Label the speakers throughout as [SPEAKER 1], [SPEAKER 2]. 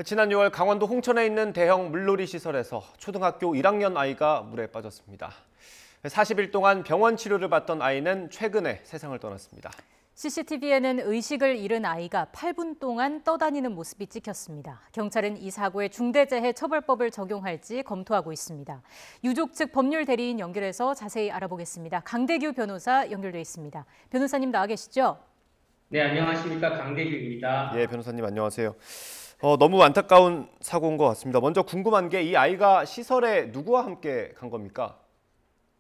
[SPEAKER 1] 지난 6월 강원도 홍천에 있는 대형 물놀이 시설에서 초등학교 1학년 아이가 물에 빠졌습니다. 40일 동안 병원 치료를 받던 아이는 최근에 세상을 떠났습니다.
[SPEAKER 2] CCTV에는 의식을 잃은 아이가 8분 동안 떠다니는 모습이 찍혔습니다. 경찰은 이 사고에 중대재해처벌법을 적용할지 검토하고 있습니다. 유족 측 법률 대리인 연결해서 자세히 알아보겠습니다. 강대규 변호사 연결돼 있습니다. 변호사님 나와 계시죠?
[SPEAKER 3] 네, 안녕하십니까. 강대규입니다.
[SPEAKER 1] 예, 변호사님 안녕하세요. 너무 안타까운 사고인 것 같습니다. 먼저 궁금한 게 이 아이가 시설에 누구와 함께 간 겁니까?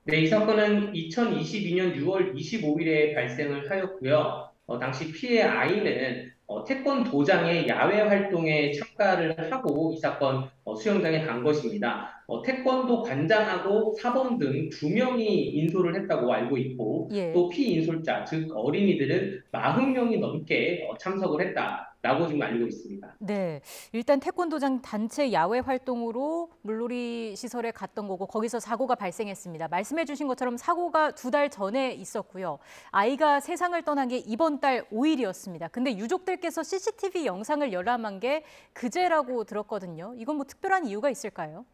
[SPEAKER 3] 네, 이 사건은 2022년 6월 25일에 발생을 하였고요. 당시 피해 아이는 태권도장의 야외 활동에 참가를 하고 이 사건 수영장에 간 것입니다. 태권도 관장하고 사범 등 2명이 인솔을 했다고 알고 있고
[SPEAKER 2] 예.
[SPEAKER 3] 또 피인솔자, 즉 어린이들은 40명이 넘게 참석을 했다라고 지금 알고 있습니다.
[SPEAKER 2] 네, 일단 태권도장 단체 야외 활동으로 물놀이 시설에 갔던 거고 거기서 사고가 발생했습니다. 말씀해 주신 것처럼 사고가 2달 전에 있었고요. 아이가 세상을 떠난 게 이번 달 5일이었습니다. 근데 유족들께서 CCTV 영상을 열람한 게 그제라고 들었거든요. 이건 뭐 특별한 이유가 있을까요?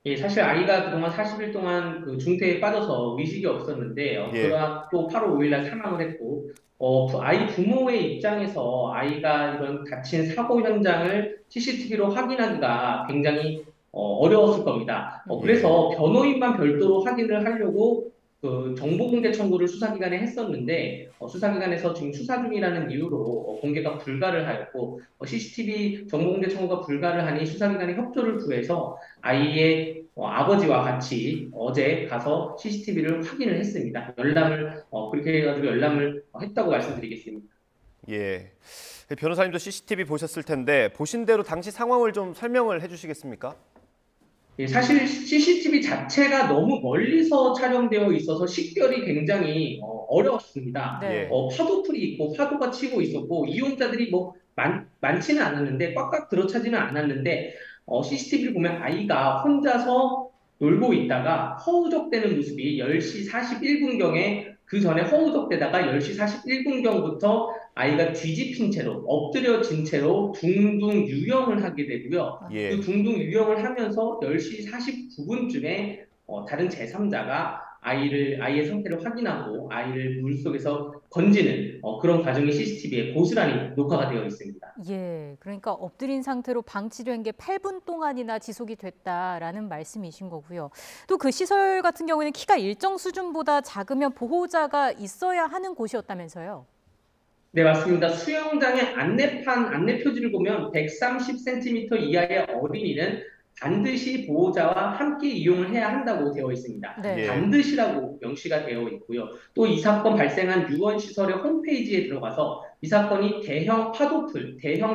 [SPEAKER 3] 예, 사실 아이가 그동안 40일 동안 그 중태에 빠져서 의식이 없었는데,
[SPEAKER 1] 예.
[SPEAKER 3] 그러나 또 8월 5일 날 사망을 했고, 아이 부모의 입장에서 아이가 이런 다친 사고 현장을 CCTV로 확인하기가 굉장히 어려웠을 겁니다. 그래서 변호인만 별도로 확인을 하려고 그 정보공개 청구를 수사기관에 했었는데, 수사기관에서 지금 수사 중이라는 이유로 공개가 불가를 하였고, CCTV 정보공개 청구가 불가를 하니 수사기관에 협조를 구해서 아이의 아버지와 같이 어제 가서 CCTV를 확인을 했습니다. 그렇게 해가지고 열람을 했다고 말씀드리겠습니다.
[SPEAKER 1] 예. 변호사님도 CCTV 보셨을 텐데 보신 대로 당시 상황을 좀 설명을 해주시겠습니까?
[SPEAKER 3] 예, 사실 CCTV 자체가 너무 멀리서 촬영되어 있어서 식별이 굉장히 어려웠습니다.
[SPEAKER 2] 네.
[SPEAKER 3] 파도풀이 있고 파도가 치고 있었고 이용자들이 뭐 많지는 않았는데 꽉꽉 들어차지는 않았는데 CCTV를 보면 아이가 혼자서 놀고 있다가 허우적대는 모습이 10시 41분경에 그 전에 허우적대다가 10시 41분경부터 아이가 뒤집힌 채로 엎드려진 채로 둥둥 유영을 하게 되고요.
[SPEAKER 1] 예.
[SPEAKER 3] 그 둥둥 유영을 하면서 10시 49분쯤에 다른 제3자가 아이의 상태를 확인하고 아이를 물속에서 건지는 그런 과정이 CCTV에 고스란히 녹화가 되어 있습니다.
[SPEAKER 2] 예, 그러니까 엎드린 상태로 방치된 게 8분 동안이나 지속이 됐다라는 말씀이신 거고요. 또 그 시설 같은 경우에는 키가 일정 수준보다 작으면 보호자가 있어야 하는 곳이었다면서요?
[SPEAKER 3] 네, 맞습니다. 수영장의 안내 표지를 보면 130cm 이하의 어린이는 반드시 보호자와 함께 이용을 해야 한다고 되어 있습니다.
[SPEAKER 2] 네.
[SPEAKER 1] 예.
[SPEAKER 3] 반드시라고 명시가 되어 있고요. 또 이 사건 발생한 유원 시설의 홈페이지에 들어가서 이 사건이 대형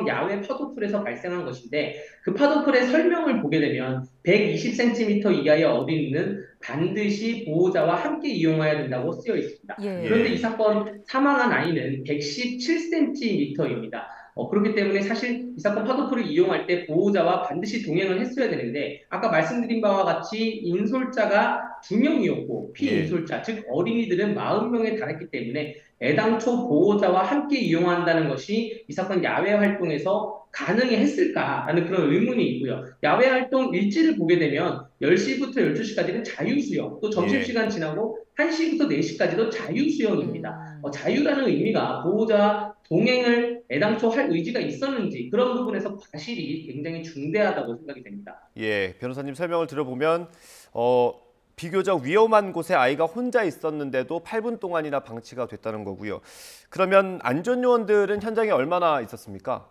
[SPEAKER 3] 야외 파도풀에서 발생한 것인데 그 파도풀의 설명을 보게 되면 120cm 이하의 어린이는 반드시 보호자와 함께 이용해야 된다고 쓰여 있습니다.
[SPEAKER 2] 예.
[SPEAKER 3] 그런데 이 사건 사망한 아이는 117cm입니다. 그렇기 때문에 사실 이 사건 파도풀을 이용할 때 보호자와 반드시 동행을 했어야 되는데 아까 말씀드린 바와 같이 인솔자가 2명이었고 피인솔자, 즉 어린이들은 40명에 달했기 때문에 애당초 보호자와 함께 이용한다는 것이 이 사건 야외 활동에서 가능했을까라는 그런 의문이 있고요. 야외 활동 일지를 보게 되면 10시부터 12시까지는 자유수영, 또 점심시간 지나고 1시부터 4시까지도 자유수영입니다. 자유라는 의미가 보호자와 동행을 애당초 할 의지가 있었는지 그런 부분에서 과실이 굉장히 중대하다고 생각이 됩니다.
[SPEAKER 1] 예, 변호사님 설명을 들어보면 비교적 위험한 곳에 아이가 혼자 있었는데도 8분 동안이나 방치가 됐다는 거고요. 그러면 안전요원들은 현장에 얼마나 있었습니까?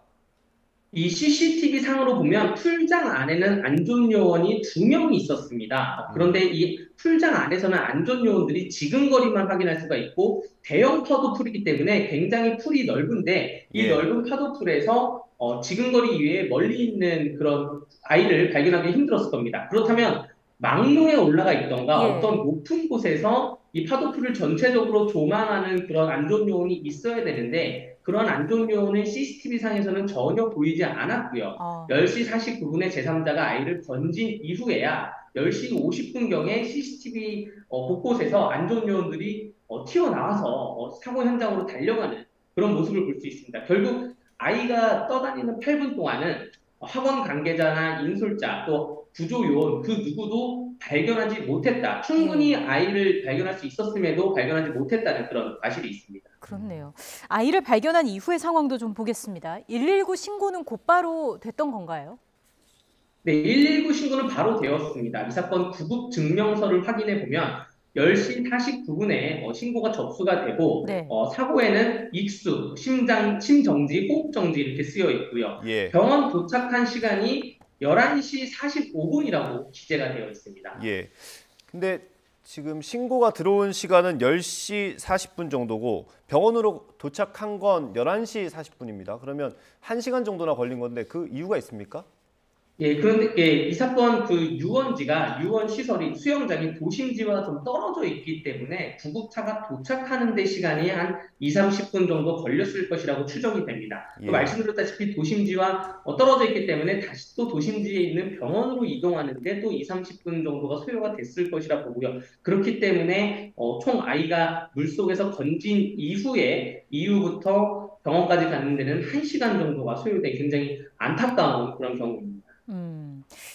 [SPEAKER 3] 이 CCTV 상으로 보면 풀장 안에는 안전요원이 2명이 있었습니다. 그런데 이 풀장 안에서는 안전요원들이 지근거리만 확인할 수가 있고 대형 파도풀이기 때문에 굉장히 풀이 넓은데 이 넓은 파도풀에서 지근거리 이외에 멀리 있는 그런 아이를 발견하기 힘들었을 겁니다. 그렇다면 망루에 올라가 있던가 어떤 높은 곳에서 이 파도풀을 전체적으로 조망하는 그런 안전요원이 있어야 되는데 그런 안전요원은 CCTV상에서는 전혀 보이지 않았고요. 10시 49분에 제3자가 아이를 건진 이후에야 10시 50분경에 CCTV 곳곳에서 안전요원들이 튀어나와서 사고 현장으로 달려가는 그런 모습을 볼 수 있습니다. 결국 아이가 떠다니는 8분 동안은 학원 관계자나 인솔자 또 구조요원 그 누구도 발견하지 못했다. 충분히
[SPEAKER 2] 예.
[SPEAKER 3] 아이를 발견할 수 있었음에도 발견하지 못했다는 그런 과실이 있습니다.
[SPEAKER 2] 그렇네요. 아이를 발견한 이후의 상황도 좀 보겠습니다. 119 신고는 곧바로 됐던 건가요?
[SPEAKER 3] 네, 119 신고는 바로 되었습니다. 이 사건 구급 증명서를 확인해 보면 10시 49분에 신고가 접수가 되고
[SPEAKER 2] 네.
[SPEAKER 3] 사고에는 익수, 심정지, 호흡정지 이렇게 쓰여 있고요.
[SPEAKER 1] 예.
[SPEAKER 3] 병원 도착한 시간이 11시 45분이라고 기재가 되어 있습니다.
[SPEAKER 1] 예. 근데 지금 신고가 들어온 시간은 10시 40분 정도고 병원으로 도착한 건 11시 40분입니다. 그러면 1시간 정도나 걸린 건데 그 이유가 있습니까?
[SPEAKER 3] 예, 그런데 이 사건 그 유원 시설이 수영장이 도심지와 좀 떨어져 있기 때문에 구급차가 도착하는 데 시간이 한 2, 30분 정도 걸렸을 것이라고 추정이 됩니다. 또
[SPEAKER 1] 예.
[SPEAKER 3] 말씀드렸다시피 도심지와 떨어져 있기 때문에 다시 또 도심지에 있는 병원으로 이동하는데 또 2, 30분 정도가 소요가 됐을 것이라 보고요. 그렇기 때문에 총 아이가 물속에서 건진 이후부터 병원까지 가는 데는 1시간 정도가 소요돼 굉장히 안타까운 그런 경우입니다.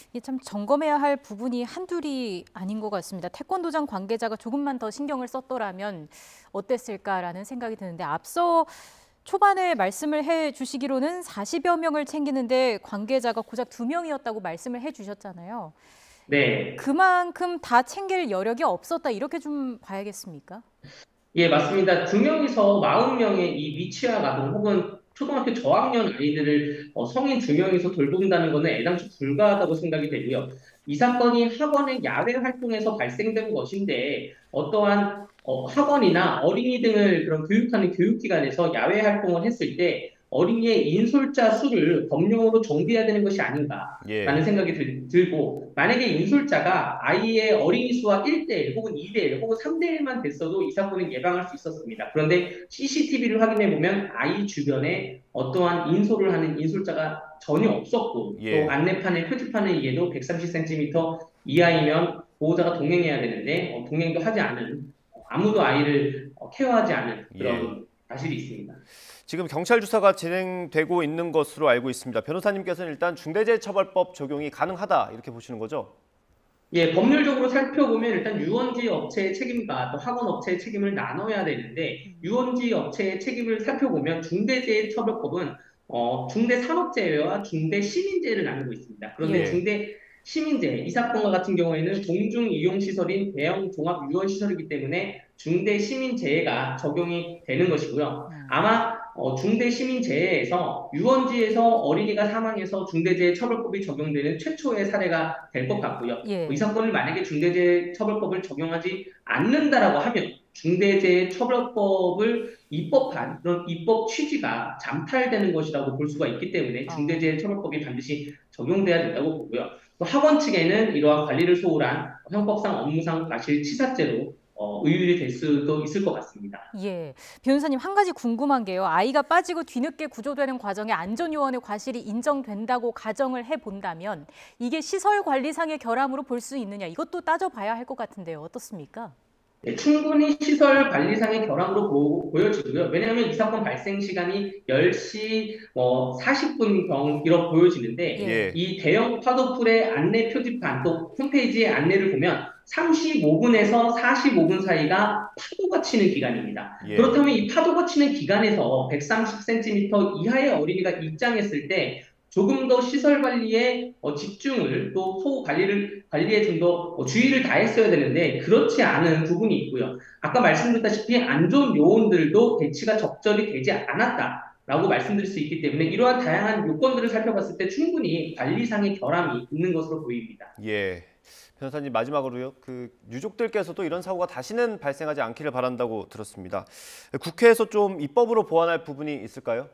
[SPEAKER 2] 이게 참 점검해야 할 부분이 한둘이 아닌 것 같습니다. 태권도장 관계자가 조금만 더 신경을 썼더라면 어땠을까라는 생각이 드는데 앞서 초반에 말씀을 해 주시기로는 40여 명을 챙기는데 관계자가 고작 2명이었다고 말씀을 해 주셨잖아요.
[SPEAKER 3] 네.
[SPEAKER 2] 그만큼 다 챙길 여력이 없었다 이렇게 좀 봐야겠습니까?
[SPEAKER 3] 예, 맞습니다. 2명이서 40명의 이 미취학 아동 혹은 초등학교 저학년 아이들을 성인 2명이서 돌본다는 것은 애당초 불가하다고 생각이 되고요. 이 사건이 학원의 야외 활동에서 발생된 것인데 어떠한 학원이나 어린이 등을 그런 교육하는 교육기관에서 야외 활동을 했을 때 어린이의 인솔자 수를 법령으로 정비해야 되는 것이
[SPEAKER 1] 예.
[SPEAKER 3] 아닌가라는 생각이 들고 만약에 인솔자가 아이의 어린이 수와 1대1 혹은 2대1 혹은 3대1만 됐어도 이 사건은 예방할 수 있었습니다. 그런데 CCTV를 확인해 보면 아이 주변에 어떠한 인솔을 하는 인솔자가 전혀 없었고 또
[SPEAKER 1] 예.
[SPEAKER 3] 안내판의 표지판에 의해도 130cm 이하이면 보호자가 동행해야 되는데 동행도 하지 않은 아무도 아이를 케어하지 않은
[SPEAKER 1] 예.
[SPEAKER 3] 그런 사실이 있습니다.
[SPEAKER 1] 지금 경찰 조사가 진행되고 있는 것으로 알고 있습니다. 변호사님께서는 일단 중대재해처벌법 적용이 가능하다 이렇게 보시는 거죠?
[SPEAKER 3] 예, 법률적으로 살펴보면 일단 유원지 업체의 책임과 또 학원 업체의 책임을 나눠야 되는데 유원지 업체의 책임을 살펴보면 중대재해처벌법은 중대산업재해와 중대시민재해를 나누고 있습니다. 그런데
[SPEAKER 1] 예.
[SPEAKER 3] 중대시민재해, 이 사건과 같은 경우에는 공중이용시설인 대형 종합유원시설이기 때문에 중대시민재해가 적용이 되는 것이고요. 아마 중대시민재해에서 유원지에서 어린이가 사망해서 중대재해처벌법이 적용되는 최초의 사례가 될 것 같고요.
[SPEAKER 2] 예.
[SPEAKER 3] 이 사건을 만약에 중대재해처벌법을 적용하지 않는다라고 하면 중대재해처벌법을 입법한 그런 입법 취지가 잠탈되는 것이라고 볼 수가 있기 때문에 중대재해처벌법이 반드시 적용돼야 된다고 보고요. 또 학원 측에는 이러한 관리를 소홀한 형법상 업무상 과실치사죄로 의율이 될 수도 있을 것 같습니다.
[SPEAKER 2] 예, 변호사님 한 가지 궁금한 게요. 아이가 빠지고 뒤늦게 구조되는 과정에 안전요원의 과실이 인정된다고 가정을 해본다면 이게 시설관리상의 결함으로 볼 수 있느냐 이것도 따져봐야 할 것 같은데요. 어떻습니까?
[SPEAKER 3] 네, 충분히 시설 관리상의 결함으로 보여지고요. 왜냐하면 이 사건 발생 시간이 10시 40분경이라고 보여지는데
[SPEAKER 1] 예.
[SPEAKER 3] 이 대형 파도풀의 안내 표지판 또 홈페이지의 안내를 보면 35분에서 45분 사이가 파도가 치는 기간입니다.
[SPEAKER 1] 예.
[SPEAKER 3] 그렇다면 이 파도가 치는 기간에서 130cm 이하의 어린이가 입장했을 때 조금 더 시설 관리에 집중을 또 관리에 좀 더 주의를 다했어야 되는데 그렇지 않은 부분이 있고요. 아까 말씀드렸다시피 안전 요원들도 배치가 적절히 되지 않았다라고 말씀드릴 수 있기 때문에 이러한 다양한 요건들을 살펴봤을 때 충분히 관리상의 결함이 있는 것으로 보입니다.
[SPEAKER 1] 예. 변호사님 마지막으로요. 그 유족들께서도 이런 사고가 다시는 발생하지 않기를 바란다고 들었습니다. 국회에서 좀 입법으로 보완할 부분이 있을까요?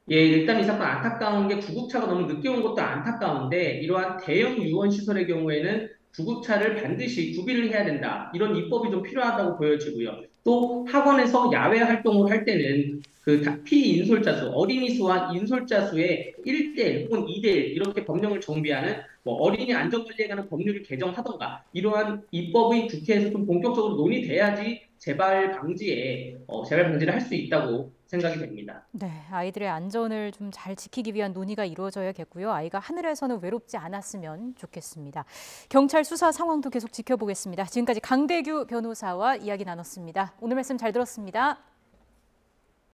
[SPEAKER 3] 예, 일단 이 사건 안타까운 게 구급차가 너무 늦게 온 것도 안타까운데 이러한 대형 유원 시설의 경우에는 구급차를 반드시 구비를 해야 된다. 이런 입법이 좀 필요하다고 보여지고요. 또 학원에서 야외 활동을 할 때는 그 피인솔자 수, 어린이 수와 인솔자 수의 1대1 혹은 2대1 이렇게 법령을 정비하는 어린이 안전관리에 관한 법률을 개정하던가 이러한 입법이 국회에서 좀 본격적으로 논의돼야지 재발 방지를 할 수 있다고 생각이 됩니다.
[SPEAKER 2] 네, 아이들의 안전을 좀 잘 지키기 위한 논의가 이루어져야겠고요. 아이가 하늘에서는 외롭지 않았으면 좋겠습니다. 경찰 수사 상황도 계속 지켜보겠습니다. 지금까지 강대규 변호사와 이야기 나눴습니다. 오늘 말씀 잘 들었습니다.